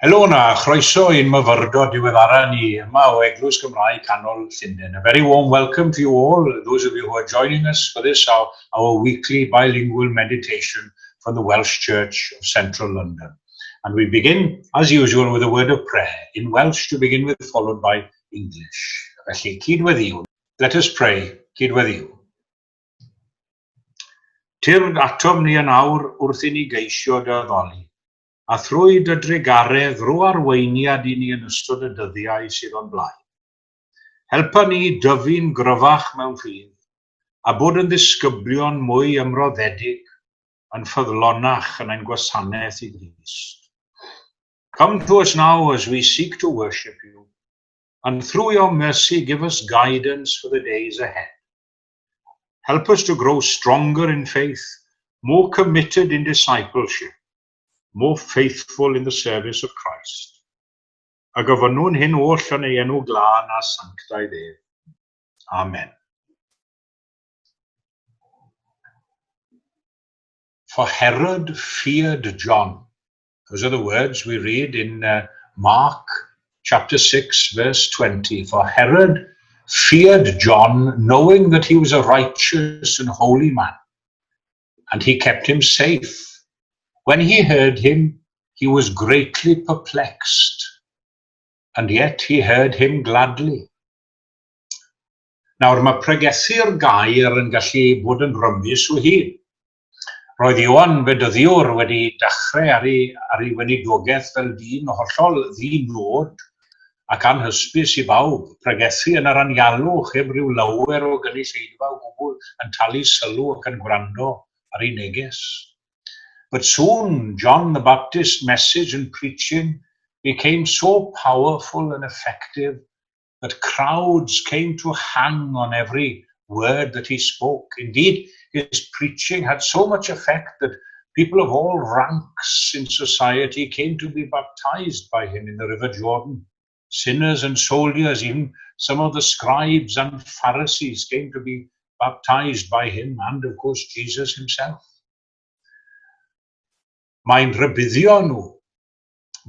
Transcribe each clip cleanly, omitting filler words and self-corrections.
Helo na, chroeso i'n myfyrdod diweddara ni yma o EGLWYS Gymraeg Canol Llundain. A very warm welcome to you all, those of you who are joining us for this, our weekly bilingual meditation from the Welsh Church of Central London. And we begin, as usual, with a word of prayer, in Welsh to begin with, followed by English. Felly, cydweddiw. Let us pray, cydweddiw. Tir atom ni yn awr wrth i ni geisio dy addoli. A thrwy dy dregaredd ro arweiniad i ni yn ystod y dyddiau sydd o'n blaen. Helpa ni dyfu'n gryfach mewn ffydd, a bod yn ddisgyblion mwy ymroddedig, yn ffyddlonach yn ein gwasanaeth i Grist. Come to us now as we seek to worship you, and through your mercy give us guidance for the days ahead. Help us to grow stronger in faith, more committed in discipleship, more faithful in the service of Christ. A gofynwn hyn oll yn ei enw glân a sanctau ddedd. Amen. For Herod feared John. Those are the words we read in Mark chapter 6 verse 20. For Herod feared John, knowing that he was a righteous and holy man, and he kept him safe. When he heard him, he was greatly perplexed, and yet he heard him gladly. Nawr, mae pregethu'r gair yn gallu bod yn rymus o hyn. Roedd Iwan Fedyddiwr wedi dechrau ar ei weinidogaeth fel dyn hollol ddinod ac anhysbys i bawb, pregethu yn yr anialwch heb ryw lawer o gynulleidfa o gwbl yn talu sylw ac yn gwrando ar ei neges. But soon, John the Baptist's message and preaching became so powerful and effective that crowds came to hang on every word that he spoke. Indeed, his preaching had so much effect that people of all ranks in society came to be baptized by him in the River Jordan. Sinners and soldiers, even some of the scribes and Pharisees came to be baptized by him, and of course Jesus himself. Mae'n rybuddio nhw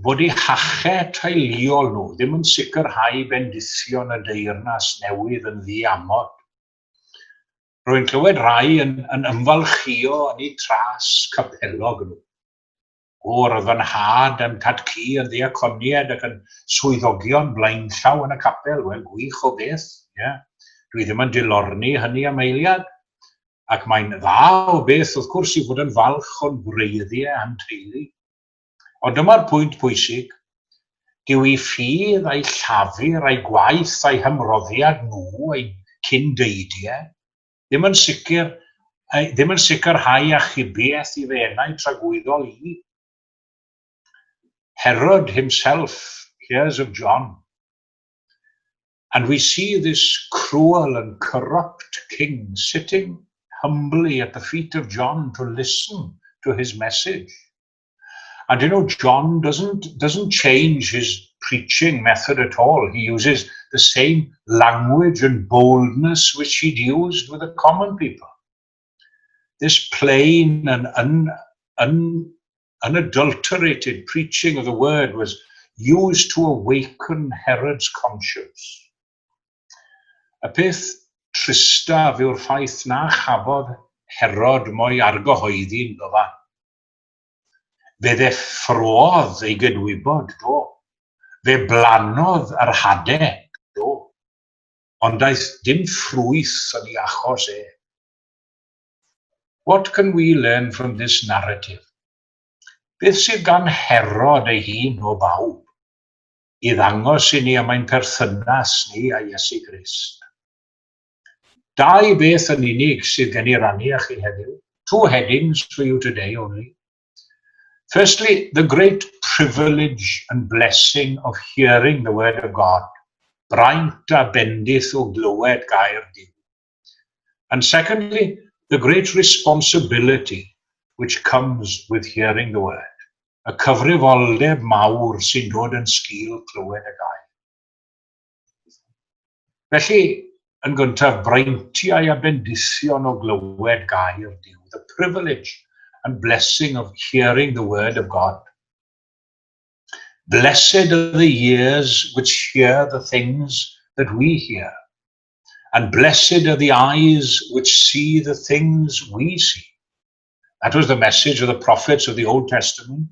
bod eu hachau teuluol nhw ddim yn sicrhau bendithion y deyrnas newydd yn ddiamod. Rwy'n clywed rai yn ymfalchio yn eu tras capelog nhw. Roedd yn had yn cadcu yn ddiaconiad ac yn swyddogion blaenllaw yn y capel. Wel, gwych o beth. Yeah. Dwi ddim yn dilorni hynny am eiliad. Ac mae'n dda o beth, wrth gwrs, i fod yn falch o'n gwreiddiau a'n teulu. Ond dyma'r pwynt pwysig, dyw ei ffydd a'i llafur, a'i gwaith, a'i hymroddiad nhw, a'i cyndeidiau, ddim yn sicrhau achubiaeth i fenau tragwyddol i. Herod himself hears of John, and we see this cruel and corrupt king sitting humbly at the feet of John to listen to his message. And you know, John doesn't change his preaching method at all. He uses the same language and boldness which he'd used with the common people. This plain and unadulterated preaching of the word was used to awaken Herod's conscience. A peth trista fe yw'r ffaith na chafodd Herod mwy argyhoeddi'n gyfan. Fe ddeffrodd ei gydwybod, do. Fe blanodd yr hadau, do. Ond daeth dim ffrwyth yn ei achos e. What can we learn from this narrative? Beth sydd gan Herod ei hun o bawb i ddangos i ni am ein perthynas ni a Iesu Grist? Dau beth yn unig sydd gen I rannu â chi heddiw. Two headings for you today only. Firstly, the great privilege and blessing of hearing the word of God. Braint a bendith o glywed gair Duw. And secondly, the great responsibility which comes with hearing the word. Y cyfrifoldeb mawr sy'n dod yn sgil clywed y gair. Felly, yn gyntaf, braintiau a bendithion o glywed gair Duw. The privilege and blessing of hearing the word of God. Blessed are the ears which hear the things that we hear, and blessed are the eyes which see the things we see. That was the message of the prophets of the Old Testament.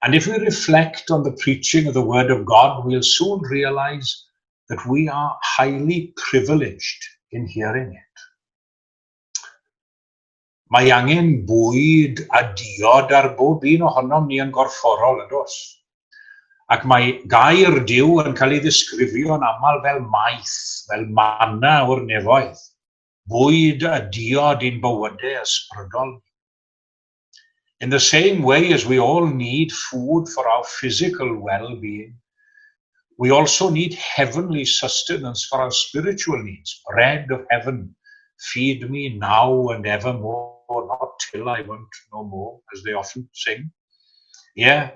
And if we reflect on the preaching of the Word of God, we'll soon realize that we are highly privileged in hearing it. Mae angen bwyd a diod ar bob un ohonom ni yn gorfforol yn dos. Ac mae gair Duw yn cael ei ddisgrifio'n aml fel maith, fel manna o'r nefoedd, bwyd a diod i'n bywydau ysbrydol. In the same way as we all need food for our physical well-being, we also need heavenly sustenance for our spiritual needs. Bread of heaven, feed me now and evermore, not till I want no more, as they often sing. Yeah,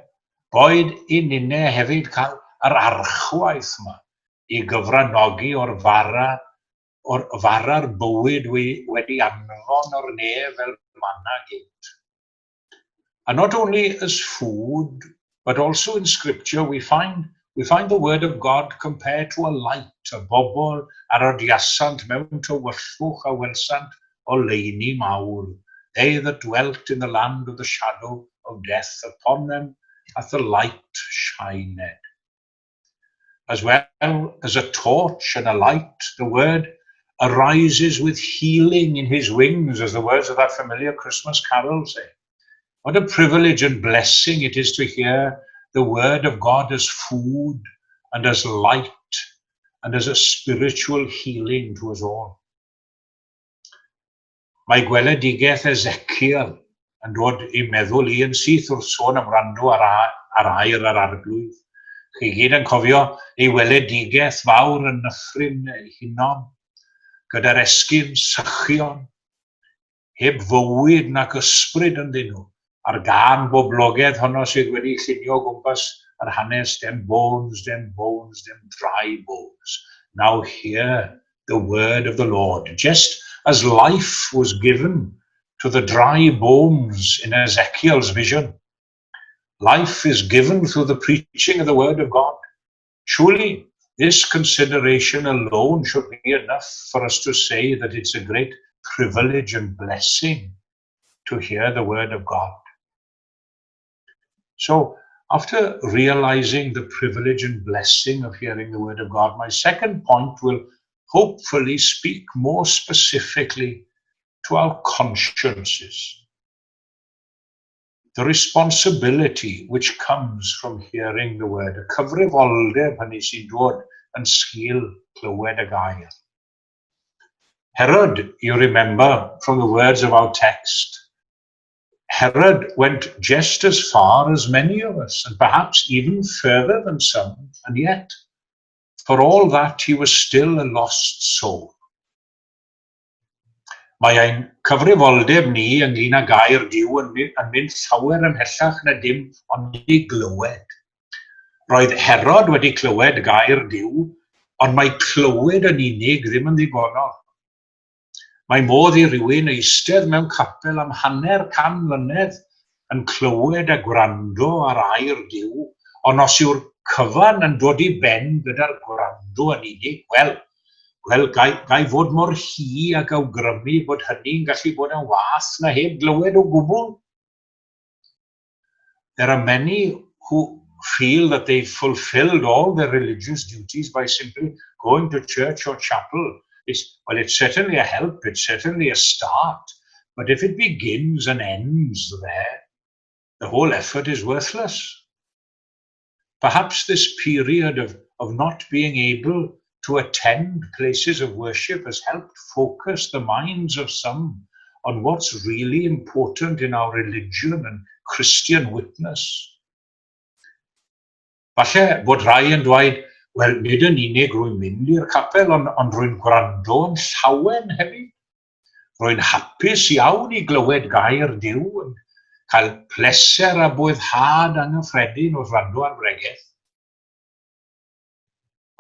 boed I ninne hefyd cael yr archwaith yma I gyfranogi o'r fara'r bywyd wedi anfon o'r nef fel manna gynt. And not only as food, but also in Scripture we find the Word of God compared to a light, a bobl ar odiasant mewn tywyllwch a welsant o leini mawr. They that dwelt in the land of the shadow of death, upon them hath the light shined. As well as a torch and a light, the Word arises with healing in his wings, as the words of that familiar Christmas carol say. What a privilege and blessing it is to hear the Word of God as food and as light and as a spiritual healing to us all. Mae gweledigaeth Ezekiel yn dod I meddwl I yn syth wrth sôn am rando ar air ar arglwydd. Chi gyd yn cofio ei weledigaeth fawr yn nyffryn ei hunom, gyda'r esgyn sychion, heb fywyd nac ysbryd ynddyn nhw, ar gan boblogedd honno sydd wedi llunio gwmpas ar hanes them bones, them dry bones. Now hear the word of the Lord. Just as life was given to the dry bones in Ezekiel's vision, life is given through the preaching of the word of God. Surely this consideration alone should be enough for us to say that it's a great privilege and blessing to hear the word of God. So, after realizing the privilege and blessing of hearing the word of God, my second point will hopefully speak more specifically to our consciences. The responsibility which comes from hearing the word, y cyfrifoldeb hynny sy'n dod yn sgil clywed y gair. Herod, you remember from the words of our text, Herod went just as far as many of us, and perhaps even further than some, and yet, for all that, he was still a lost soul. Mae ein cyfrifoldeb ni ynglŷn â gair Duw yn mynd llawer ymhellach na dim ond I glywed. Roedd Herod wedi clywed gair Duw, ond mae clywed yn unig ddim yn ddigonol. Mae modd I rywun eistedd mewn capel am 100 mlynedd yn clywed a gwrando ar air Duw, ond os yw'r cyfan yn dod I ben gyda'r gwrando yn unig, wel, gai fod mor hi ac awgrymu bod hynny'n gallu bod yn wath na heb glywed o gwbl. There are many who feel that they've fulfilled all their religious duties by simply going to church or chapel. Well, it's certainly a help, it's certainly a start, but if it begins and ends there, the whole effort is worthless. Perhaps this period of not being able to attend places of worship has helped focus the minds of some on what's really important in our religion and Christian witness. Falle bod rhai yn dweud, wel, nid yn unig rwy'n mynd i'r capel, ond rwy'n gwrando yn llawen hefyd. Rwy'n hapus iawn I glywed gair Duw, yn cael pleser a bwyddhad anghyffredin wrth rando ar bregeth.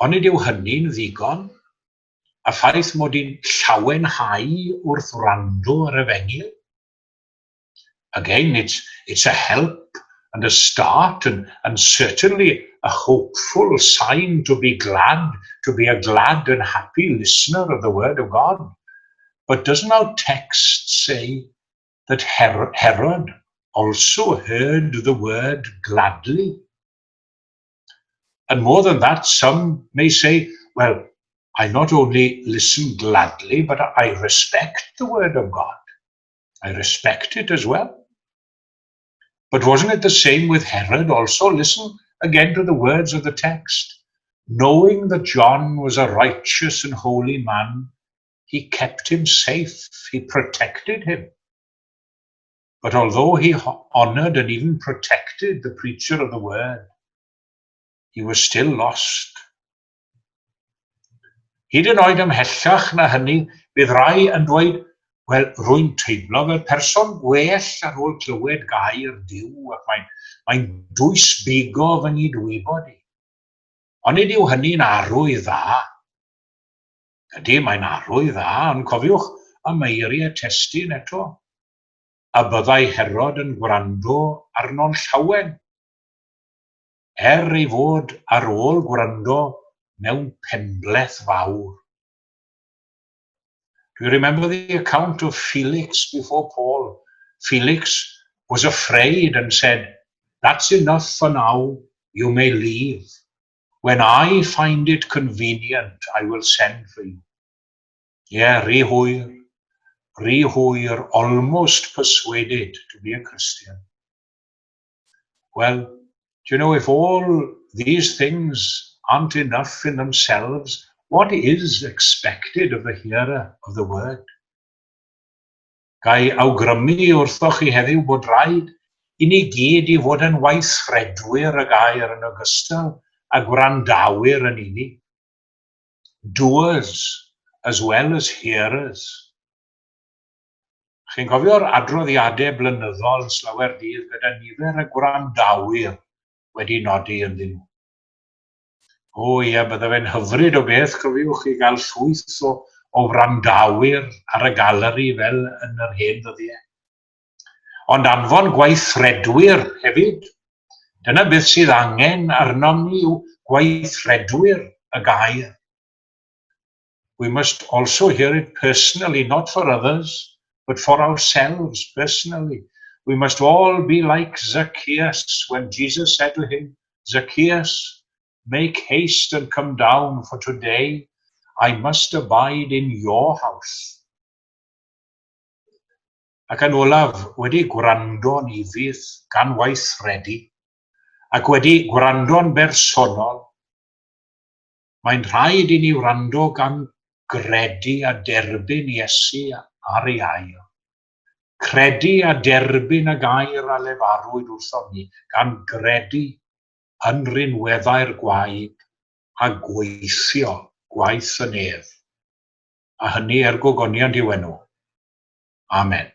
Ond nid yw hynny'n ddigon, a ffaith mod i'n llawenhau wrth rando ar efengyl. Again, it's a help, and a start, and certainly a hopeful sign to be glad, to be a glad and happy listener of the Word of God. But doesn't our text say that Herod also heard the Word gladly? And more than that, some may say, well, I not only listen gladly, but I respect the Word of God. I respect it as well. But wasn't it the same with Herod also? Listen again to the words of the text. Knowing that John was a righteous and holy man, he kept him safe, he protected him. But although he honored and even protected the preacher of the word, he was still lost. Hyd yn oed ymhellach na hynny, bydd rai yn dweud, wel, rwy'n teimlo fel person gwell ar ôl clywed gair Duw, ac mae'n dwys bigo fy ngydwybod i. Ond nid yw hynny'n arwydd dda. Ydy, mae'n arwydd dda, ond cofiwch y meiriau testun eto. A byddai Herod yn gwrando arno'n llawen, ei fod ar ôl gwrando mewn penbleth fawr. Do you remember the account of Felix before Paul? Felix was afraid and said, that's enough for now, you may leave. When I find it convenient, I will send for you. Yeah, rhy hwyr, almost persuaded to be a Christian. Well, do you know, if all these things aren't enough in themselves, what is expected of the hearer of the word? Gai awgrymu wrthoch chi heddiw bod rhaid i ni gyd i fod yn weithredwyr y gair yn ogystal a gwrandawyr yn unig. Doers as well as hearers. Chi'n cofio'r adroddiadau blynyddol slawer dydd gyda nifer y gwrandawyr wedi nodi ynddyn nhw. O ie, bydde fe'n hyfryd o beth, cofiwch chi gael llwyth o wrandawyr ar y galeri fel yn yr hen ddyddiau. Ond anfon gweithredwyr hefyd. Dyna beth sydd angen arnom ni yw gweithredwyr y gair. We must also hear it personally, not for others, but for ourselves personally. We must all be like Zacchaeus when Jesus said to him, Zacchaeus, make haste and come down, for today I must abide in your house. Ac yn olaf, wedi gwrando'n ifydd gan weithredu, ac wedi gwrando'n bersonol, mae'n rhaid i ni wrando gan gredu a derbyn Iesu ar ei ail. Credu a derbyn y gair a lefarwyd wrthom ni, gan gredu yn rinweddau'r gwaed a gweithio gwaith y nef. A hynny gogoniant i'w enw. Amen.